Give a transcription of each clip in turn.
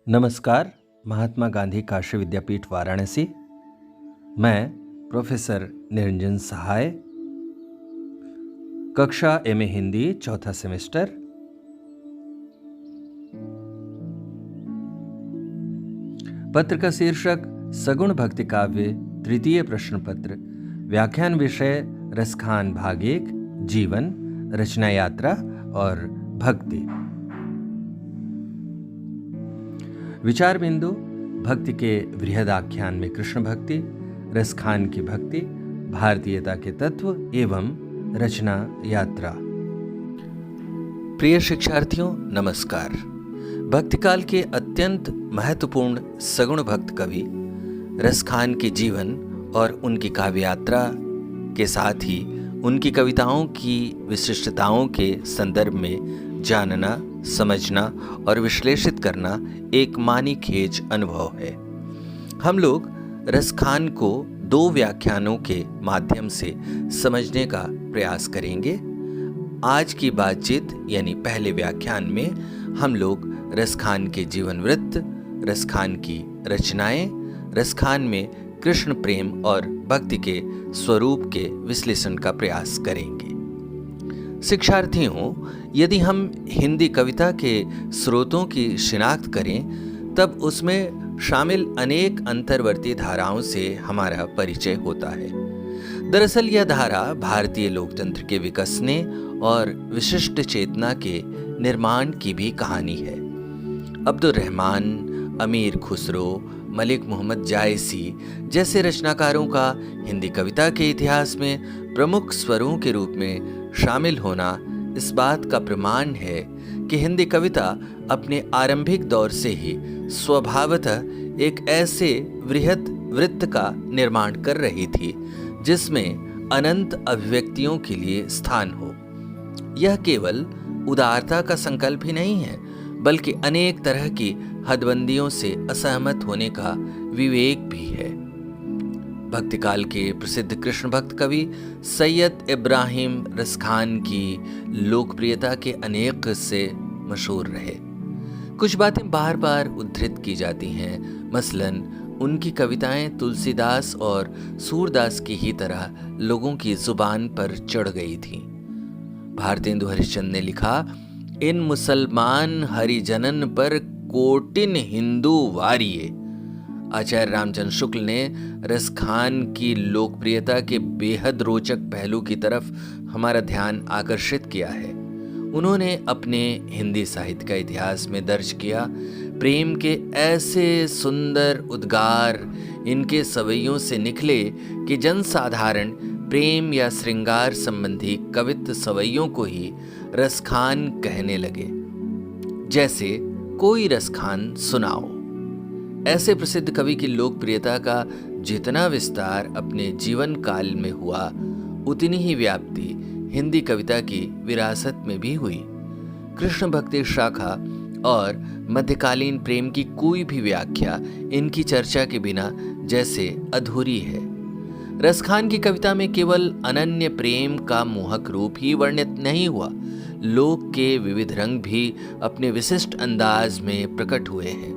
नमस्कार। महात्मा गांधी काशी विद्यापीठ वाराणसी। मैं प्रोफेसर निरंजन सहाय, कक्षा एमए हिंदी, चौथा सेमेस्टर। पत्र का शीर्षक सगुण भक्ति काव्य, तृतीय प्रश्न पत्र, व्याख्यान विषय रसखान भाग 1, जीवन, रचना यात्रा और भक्ति। विचार बिंदु: भक्ति के वृहद आख्यान में कृष्ण भक्ति, रसखान की भक्ति, भारतीयता के तत्व एवं रचना यात्रा। प्रिय शिक्षार्थियों, नमस्कार। भक्तिकाल के अत्यंत महत्वपूर्ण सगुण भक्त कवि रसखान के जीवन और उनकी काव्य यात्रा के साथ ही उनकी कविताओं की विशिष्टताओं के संदर्भ में जानना, समझना और विश्लेषित करना एक मानी खेज अनुभव है। हम लोग रसखान को 2 व्याख्यानों के माध्यम से समझने का प्रयास करेंगे। आज की बातचीत यानी पहले व्याख्यान में हम लोग रसखान के जीवन वृत्त, रसखान की रचनाएं, रसखान में कृष्ण प्रेम और भक्ति के स्वरूप के विश्लेषण का प्रयास करेंगे। शिक्षार्थियों, यदि हम हिंदी कविता के स्रोतों की शिनाख्त करें तब उसमें शामिल अनेक अंतर्वर्ती धाराओं से हमारा परिचय होता है। दरअसल यह धारा भारतीय लोकतंत्र के विकसने और विशिष्ट चेतना के निर्माण की भी कहानी है। अब्दुल रहमान, अमीर खुसरो, मलिक मोहम्मद जायसी जैसे रचनाकारों का हिंदी कविता के इतिहास में प्रमुख स्वरों के रूप में शामिल होना इस बात का प्रमाण है कि हिंदी कविता अपने आरंभिक दौर से ही स्वभावतः एक ऐसे वृहद वृत्त का निर्माण कर रही थी जिसमें अनंत अभिव्यक्तियों के लिए स्थान हो। यह केवल उदारता का संकल्प ही नहीं है, बल्कि अनेक तरह की हदबंदियों से असहमत होने का विवेक भी है। भक्तिकाल के प्रसिद्ध कृष्ण भक्त कवि सैयद इब्राहिम रसखान की लोकप्रियता के अनेक किस्से मशहूर रहे। कुछ बातें बार बार उद्धृत की जाती हैं। मसलन उनकी कविताएं तुलसीदास और सूरदास की ही तरह लोगों की जुबान पर चढ़ गई थीं। भारतेंदु हरिश्चंद्र ने लिखा, इन मुसलमान हरिजनन पर कोटिन हिंदू वारिये। आचार्य रामचंद्र शुक्ल ने रसखान की लोकप्रियता के बेहद रोचक पहलू की तरफ हमारा ध्यान आकर्षित किया है। उन्होंने अपने हिंदी साहित्य का इतिहास में दर्ज किया, प्रेम के ऐसे सुंदर उद्गार इनके सवैयों से निकले कि जनसाधारण प्रेम या श्रृंगार संबंधी कवित्व सवैयों को ही रसखान कहने लगे। जैसे कोई रसखान सुनाओ। ऐसे प्रसिद्ध कवि की लोकप्रियता का जितना विस्तार अपने जीवन काल में हुआ, उतनी ही व्याप्ति हिंदी कविता की विरासत में भी हुई। कृष्ण भक्ति शाखा और मध्यकालीन प्रेम की कोई भी व्याख्या इनकी चर्चा के बिना जैसे अधूरी है। रसखान की कविता में केवल अनन्य प्रेम का मोहक रूप ही वर्णित नहीं हुआ, लोक के विविध रंग भी अपने विशिष्ट अंदाज में प्रकट हुए हैं।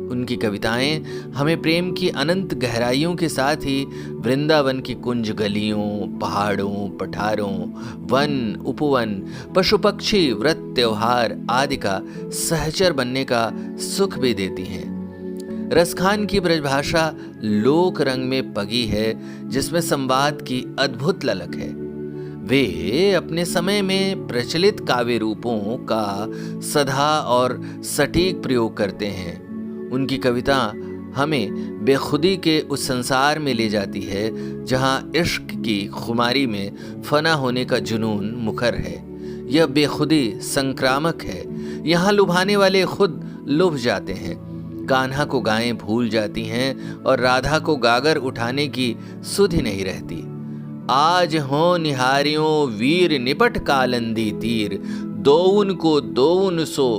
उनकी कविताएं हमें प्रेम की अनंत गहराइयों के साथ ही वृंदावन की कुंज गलियों, पहाड़ों, पठारों, वन, उपवन, पशु पक्षी, व्रत, त्योहार आदि का सहचर बनने का सुख भी देती हैं। रसखान की ब्रजभाषा लोक रंग में पगी है, जिसमें संवाद की अद्भुत ललक है। वे अपने समय में प्रचलित काव्य रूपों का सधा और सटीक प्रयोग करते हैं। उनकी कविता हमें बेखुदी के उस संसार में ले जाती है जहां इश्क की खुमारी में फना होने का जुनून मुखर है। यह बेखुदी संक्रामक है। यहाँ लुभाने वाले खुद लुभ जाते हैं। कान्हा को गायें भूल जाती हैं और राधा को गागर उठाने की सुध ही नहीं रहती। आज हो निहारियों वीर निपट कालंदी तीर, दोउन को दोउन सो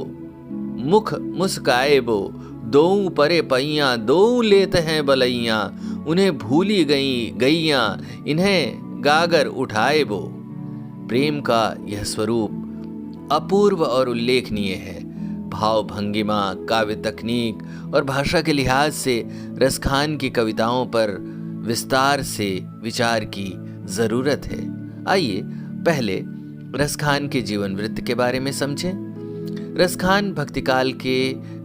मुख मुस्काए बो, दो परे पैया दो लेते हैं बलैया, उन्हें भूली गई गैया इन्हें गागर उठाए बो। प्रेम का यह स्वरूप अपूर्व और उल्लेखनीय है। भाव भंगिमा, काव्य तकनीक और भाषा के लिहाज से रसखान की कविताओं पर विस्तार से विचार की जरूरत है। आइए पहले रसखान के जीवन वृत्त के बारे में समझें। रसखान भक्तिकाल के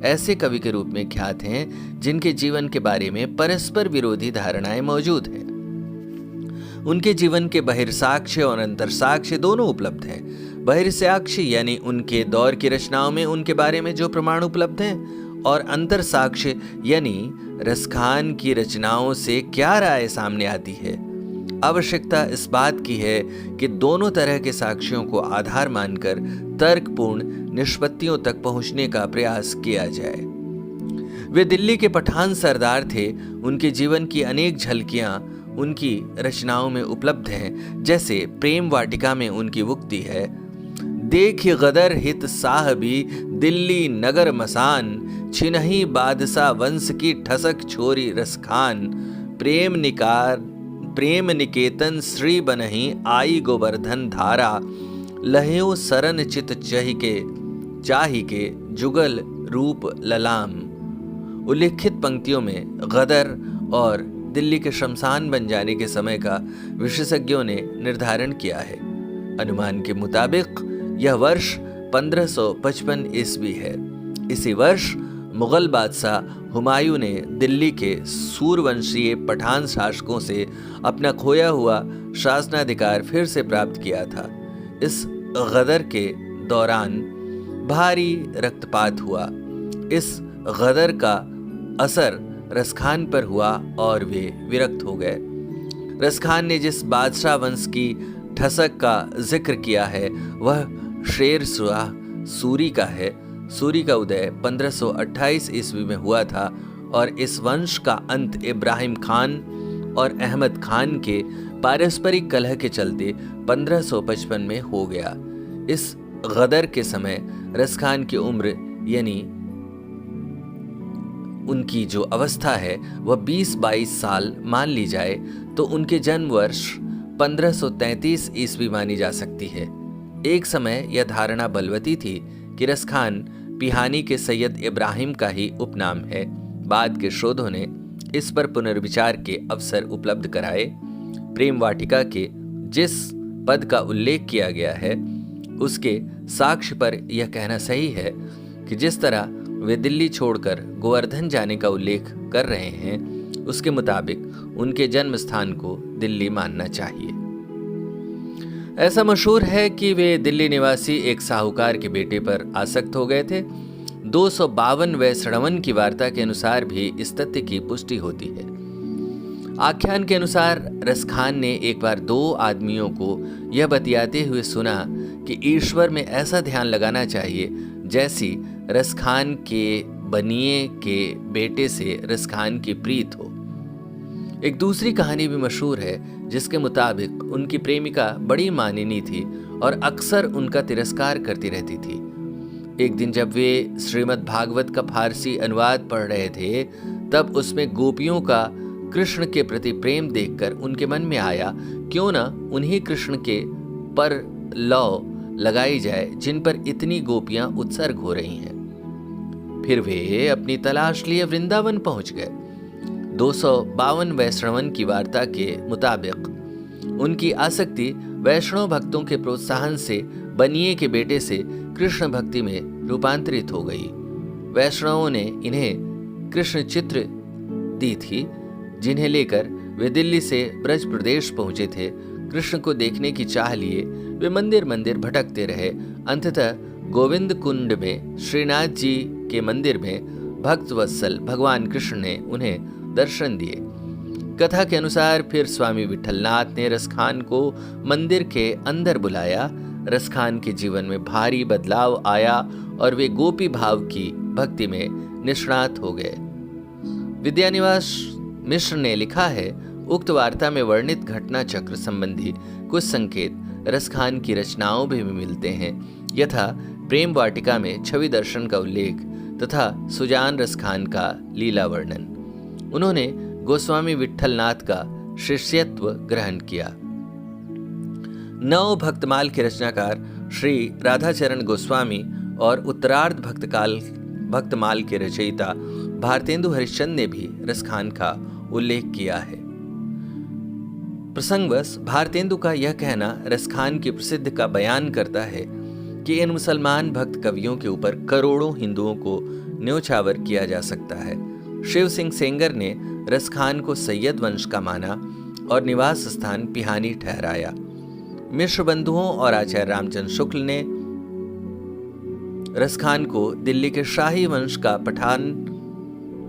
ऐसे कवि के रूप में ख्यात हैं जिनके जीवन के बारे में परस्पर विरोधी धारणाएं मौजूद हैं। उनके जीवन के बहिर्साक्ष्य और अंतरसाक्ष्य दोनों उपलब्ध हैं। बहिर्साक्ष्य यानी उनके दौर की रचनाओं में उनके बारे में जो प्रमाण उपलब्ध हैं, और अंतरसाक्ष्य यानी रसखान की रचनाओं से क्या राय सामने आती है। आवश्यकता इस बात की है कि दोनों तरह के साक्ष्यों को आधार मानकर तर्कपूर्ण निष्पत्तियों तक पहुंचने का प्रयास किया जाए। वे दिल्ली के पठान सरदार थे। उनके जीवन की अनेक झलकियां उनकी रचनाओं में उपलब्ध हैं। जैसे प्रेम वाटिका में उनकी उक्ति है, देख गदर हित साहबी दिल्ली नगर मसान, छिनही बादशाह वंश की ठसक छोरी रसखान, प्रेम निकेतन श्री बनही आई गोवर्धन धारा, लहेओ सरन चित चाही के जुगल रूप ललाम। उल्लिखित पंक्तियों में गदर और दिल्ली के शमशान बन जाने के समय का विशेषज्ञों ने निर्धारण किया है। अनुमान के मुताबिक यह वर्ष 1555 ईस्वी है। इसी वर्ष मुगल बादशाह हुमायूं ने दिल्ली के सूरवंशीय पठान शासकों से अपना खोया हुआ शासनाधिकार फिर से प्राप्त किया था। इस गदर के दौरान भारी रक्तपात हुआ। इस गदर का असर रसखान पर हुआ और वे विरक्त हो गए। रसखान ने जिस बादशाह वंश की ठसक का जिक्र किया है वह शेर शाह सूरी का है। सूरी का उदय 1528 ईस्वी में हुआ था और इस वंश का अंत इब्राहिम खान और अहमद खान के पारस्परिक कलह के चलते 1555 में हो गया। इस गदर के समय रसखान की उम्र यानी उनकी जो अवस्था है वह 20-22 साल मान ली जाए तो उनके जन्म वर्ष 1533 ईस्वी मानी जा सकती है। एक समय यह धारणा बलवती थी कि रसखान पिहानी के सैयद इब्राहिम का ही उपनाम है। बाद के शोधों ने इस पर पुनर्विचार के अवसर उपलब्ध कराए। प्रेम वाटिका के जिस पद का उल्लेख किया गया है उसके साक्ष्य पर यह कहना सही है कि जिस तरह वे दिल्ली छोड़कर गोवर्धन जाने का उल्लेख कर रहे हैं उसके मुताबिक उनके जन्म स्थान को दिल्ली मानना चाहिए। ऐसा मशहूर है कि वे दिल्ली निवासी एक साहूकार के बेटे पर आसक्त हो गए थे। 252वें श्रवण की वार्ता के अनुसार भी इस तथ्य की पुष्टि होती है। आख्यान के अनुसार रसखान ने एक बार 2 आदमियों को यह बतियाते हुए सुना कि ईश्वर में ऐसा ध्यान लगाना चाहिए जैसी रसखान के बनिए के बेटे से रसखान की प्रीत हो। एक दूसरी कहानी भी मशहूर है जिसके मुताबिक उनकी प्रेमिका बड़ी मानिनी थी और अक्सर उनका तिरस्कार करती रहती थी। एक दिन जब वे श्रीमद् भागवत का फारसी अनुवाद पढ़ रहे थे तब उसमें गोपियों का कृष्ण के प्रति प्रेम देखकर उनके मन में आया क्यों न उन्हीं कृष्ण के पर लौ लगाई जाए जिन पर इतनी गोपियां उत्सर्ग हो रही हैं। फिर वे अपनी तलाश लिए वृंदावन पहुंच गए। 252वें श्रवण की वार्ता के मुताबिक उनकी आसक्ति वैष्णव भक्तों के प्रोत्साहन से बनिए के बेटे से कृष्ण भक्ति में रूपांतरित हो गई। वैष्णवों ने इन्हें कृष्ण चित्र दी थी जिन्हें लेकर वे दिल्ली से ब्रज प्रदेश पहुंचे थे। कृष्ण को देखने की चाह लिए वे मंदिर मंदिर भटकते रहे। अंततः गोविंद कुंड में श्रीनाथ जी के मंदिर में भक्त वत्सल भगवान कृष्ण ने उन्हें दर्शन दिए। कथा के अनुसार फिर स्वामी विठलनाथ ने रसखान को मंदिर के अंदर बुलाया। रसखान के जीवन में भारी बदलाव आया और वे गोपी भाव की भक्ति में निष्णात हो गए। विद्यानिवास मिश्र ने लिखा है, उक्त वार्ता में वर्णित घटना चक्र संबंधी कुछ संकेत रसखान की रचनाओं में भी मिलते हैं, यथा प्रेम वाटिका में छवि दर्शन का उल्लेख तथा सुजान रसखान का लीला वर्णन। उन्होंने गोस्वामी विठलनाथ का शिष्यत्व ग्रहण किया। नव भक्तमाल के रचनाकार श्री राधाचरण गोस्वामी और उत्तरार्ध भक्तमाल के रचयिता भारतेंदु हरिश्चंद्र ने भी रसखान का उल्लेख किया है। प्रसंगवश भारतेंदु का यह कहना रसखान की प्रसिद्धि का बयान करता है कि इन मुसलमान भक्त कवियों के ऊपर करोड़ों हिंदुओं को न्योछावर किया जा सकता है। शिव सिंह सेंगर ने रसखान को सैयद वंश का माना और निवास स्थान पिहानी ठहराया। मिश्र बंधुओं और आचार्य रामचंद्र शुक्ल ने रसखान को दिल्ली के शाही वंश का पठान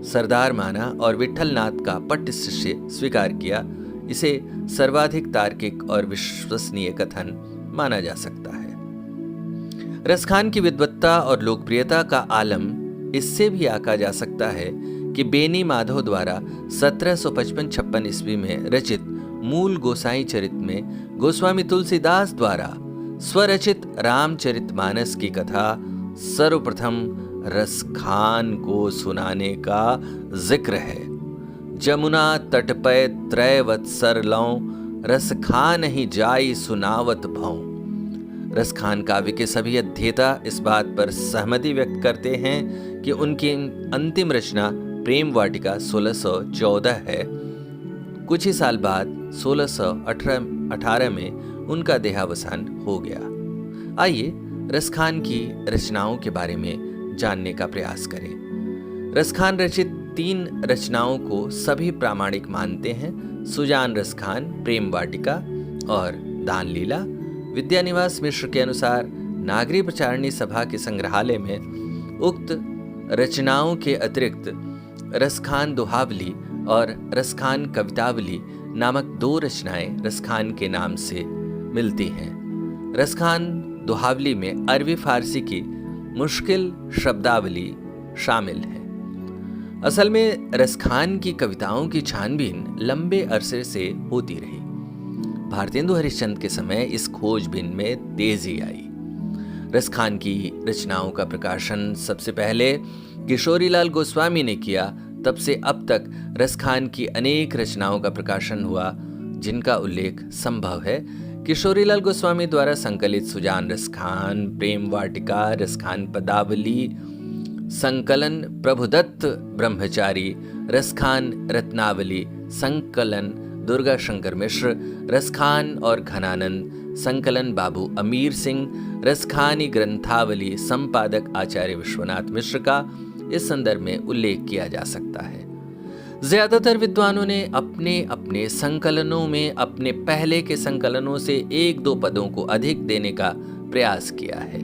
सरदार माना और विठलनाथ का पट्ट शिष्य स्वीकार किया। इसे सर्वाधिक तार्किक और विश्वसनीय कथन माना जा सकता है। रसखान की विद्वत्ता और लोकप्रियता का आलम इससे भी आंका जा सकता है कि बेनी माधव द्वारा 1755-56 ईस्वी में रचित मूल गोसाई चरित में गोस्वामी तुलसीदास द्वारा स्वरचित रामचरितमानस की कथा सर्वप्रथम रसखान को सुनाने का जिक्र है। जमुना तट पे त्रय वत्सर लौ, रसखान ही जाई सुनावत भौ। रसखान काव्य के सभी अध्येता इस बात पर सहमति व्यक्त करते हैं कि उनकी अंतिम रचना प्रेम वाटिका 1614 है। कुछ ही साल बाद 1618 में उनका देहावसान हो गया। आइए रसखान की रचनाओं के बारे में जानने का प्रयास करें। रसखान रचित 3 रचनाओं को सभी प्रामाणिक मानते हैं। सुजान रसखान, प्रेम वाटिका और दान लीला। विद्यानिवास मिश्र के अनुसार नागरी प्रचारणी सभा के संग्रहालय में उक्त रचनाओं के अतिरिक्त रसखान दोहावली और रसखान कवितावली नामक 2 रचनाएं रसखान के नाम से मिलती हैं। रसखान दोहावली में अरबी फारसी की मुश्किल शब्दावली शामिल है। असल में रसखान की कविताओं की छानबीन लंबे अरसे से होती रही। भारतेंदु हरिश्चंद्र के समय इस खोजबीन में तेजी आई। रसखान की रचनाओं का प्रकाशन सबसे पहले किशोरीलाल गोस्वामी ने किया। तब से अब तक रसखान की अनेक रचनाओं का प्रकाशन हुआ जिनका उल्लेख संभव है। किशोरीलाल गोस्वामी द्वारा संकलित सुजान रसखान, प्रेम वाटिका, रसखान पदावली, संकलन प्रभुदत्त ब्रह्मचारी, रसखान रत्नावली, संकलन दुर्गा शंकर मिश्र, रसखान और घनानंद, संकलन बाबू अमीर सिंह, रसखानी ग्रंथावली, संपादक आचार्य विश्वनाथ मिश्र का इस संदर्भ में उल्लेख किया जा सकता है। ज्यादातर विद्वानों ने अपने अपने संकलनों में अपने पहले के संकलनों से 1-2 पदों को अधिक देने का प्रयास किया है।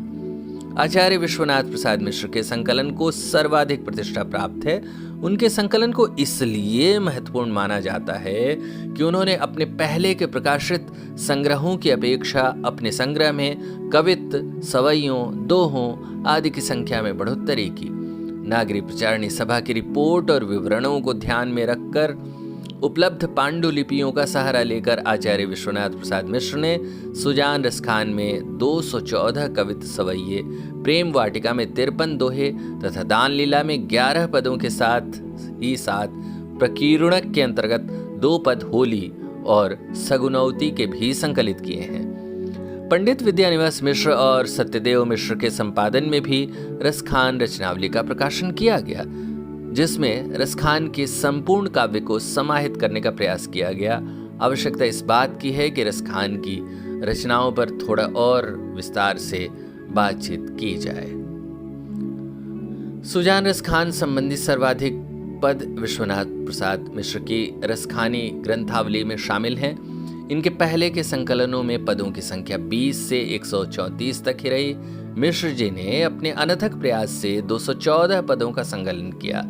आचार्य विश्वनाथ प्रसाद मिश्र के संकलन को सर्वाधिक प्रतिष्ठा प्राप्त है। उनके संकलन को इसलिए महत्वपूर्ण माना जाता है कि उन्होंने अपने पहले के प्रकाशित संग्रहों की अपेक्षा अपने संग्रह में कवित्त, सवैयों, दोहों आदि की संख्या में बढ़ोतरी की। नागरी प्रचारणी सभा की रिपोर्ट और विवरणों को ध्यान में रखकर उपलब्ध पांडुलिपियों का सहारा लेकर आचार्य विश्वनाथ प्रसाद मिश्र ने सुजान रसखान में 214 कवित्त सवैये, प्रेम वाटिका में 53 दोहे तथा दान लीला में 11 पदों के साथ प्रकीर्णक के अंतर्गत 2 पद होली और सगुनौती के भी संकलित किए हैं। पंडित विद्यानिवास मिश्र और सत्यदेव मिश्र के संपादन में भी रसखान रचनावली का प्रकाशन किया गया, जिसमें रसखान के संपूर्ण काव्य को समाहित करने का प्रयास किया गया। आवश्यकता इस बात की है कि रसखान की रचनाओं पर थोड़ा और विस्तार से बातचीत की जाए। सुजान रसखान संबंधी सर्वाधिक पद विश्वनाथ प्रसाद मिश्र की रसखानी ग्रंथावली में शामिल हैं। इनके पहले के संकलनों में पदों की संख्या 20 से 134 तक ही रही। मिश्र जी ने अपने अनथक प्रयास से 214 पदों का संकलन किया।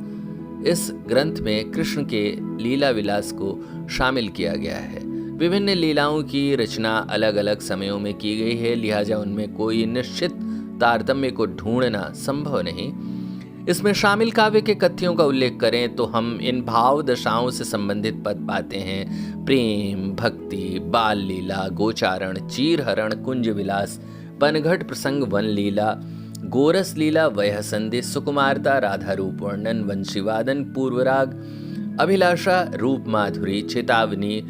इस ग्रंथ में कृष्ण के लीला विलास को शामिल किया गया है। विभिन्न लीलाओं की रचना अलग अलग समयों में की गई है, लिहाजा उनमें कोई निश्चित तारतम्य को ढूंढना संभव नहीं। इसमें शामिल काव्य के कथ्यों का उल्लेख करें तो हम इन भाव दशाओं से संबंधित पद पाते हैं। प्रेम, भक्ति, बाल लीला, गोचारण, चीरहरण, कुंज विलास, पनघट प्रसंग, वन लीला, गोरस लीला, वह संदेश, सुकुमारता, राधा रूप वर्णन, वंशीवादन, पूर्वराग, अभिलाषा, रूप माधुरी, चेतावनी,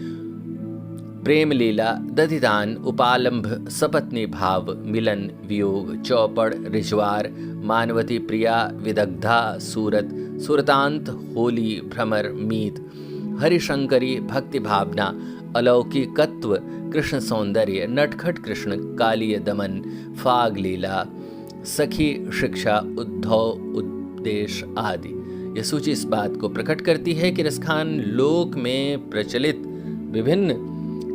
प्रेम लीला, दधिदान, उपालंभ, सपत्नी भाव, मिलन, वियोग, चौपड़, रिजवार, मानवती प्रिया, विदग्धा, सूरत, सुरतांत, होली, भ्रमर, मीत, हरिशंकरी, भक्ति भावना, अलौकिकत्व, कृष्ण सौंदर्य, नटखट कृष्ण, कालीय दमन, फाग लीला, सखी शिक्षा, उद्धव उपदेश आदि। यह सूची इस बात को प्रकट करती है कि रसखान लोक में प्रचलित विभिन्न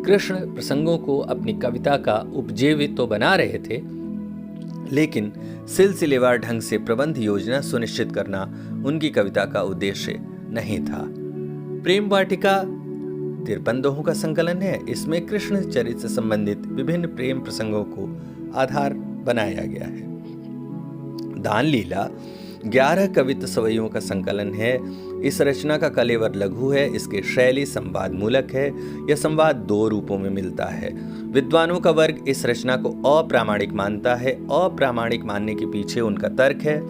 कृष्ण प्रसंगों को अपनी कविता का उपजीवित तो बना रहे थे, लेकिन सिलसिलेवार ढंग से प्रबंध योजना सुनिश्चित करना उनकी कविता का उद्देश्य नहीं था। प्रेम वाटिका 53 दोहों का संकलन है। इसमें कृष्ण चरित्र से संबंधित विभिन्न प्रेम प्रसंगों को आधार बनाया गया है। दान लीला 11 कवित्व सवैयों का संकलन है। इस रचना का कलेवर लघु है। इसके शैली संवाद मूलक है। यह संवाद 2 रूपों में मिलता है। विद्वानों का वर्ग इस रचना को अप्रामाणिक मानता है। अप्रामाणिक मानने के पीछे उनका तर्क है,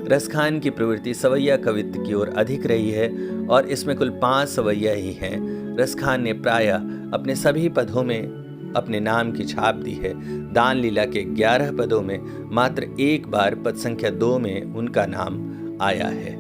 रसखान की प्रवृत्ति सवैया कवित्व की ओर अधिक रही है और इसमें कुल 5 सवैया ही हैं। रसखान ने प्रायः अपने सभी पदों में अपने नाम की छाप दी है। दान लीला के 11 पदों में मात्र एक बार पद संख्या 2 में उनका नाम आया है।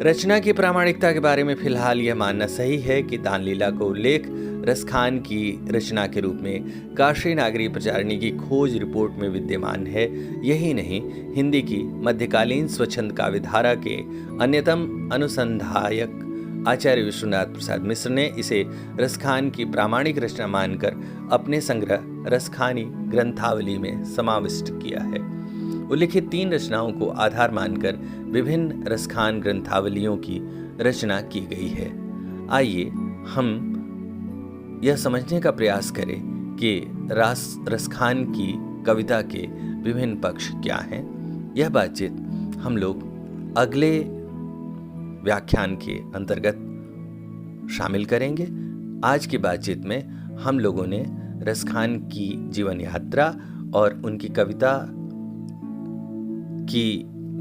रचना की प्रामाणिकता के बारे में फिलहाल यह मानना सही है कि दान लीला को उल्लेख रसखान की रचना के रूप में काशी नागरी प्रचारिणी की खोज रिपोर्ट में विद्यमान है। यही नहीं, हिंदी की मध्यकालीन स्वच्छंद काव्यधारा के अन्यतम अनुसंधायक आचार्य विश्वनाथ प्रसाद मिश्र ने इसे रसखान की प्रामाणिक रचना मानकर अपने संग्रह रसखानी ग्रंथावली में समाविष्ट किया है। उल्लिखित 3 रचनाओं को आधार मानकर विभिन्न रसखान ग्रंथावलियों की रचना की गई है। आइए हम यह समझने का प्रयास करें कि रसखान की कविता के विभिन्न पक्ष क्या हैं। यह बातचीत हम लोग अगले व्याख्यान के अंतर्गत शामिल करेंगे। आज की बातचीत में हम लोगों ने रसखान की जीवन यात्रा और उनकी कविता की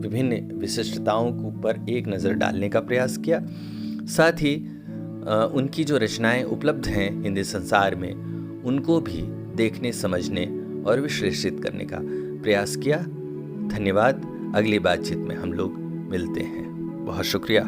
विभिन्न विशिष्टताओं के ऊपर एक नज़र डालने का प्रयास किया। साथ ही उनकी जो रचनाएं उपलब्ध हैं हिंदी संसार में, उनको भी देखने, समझने और विश्लेषित करने का प्रयास किया। धन्यवाद। अगली बातचीत में हम लोग मिलते हैं। बहुत शुक्रिया।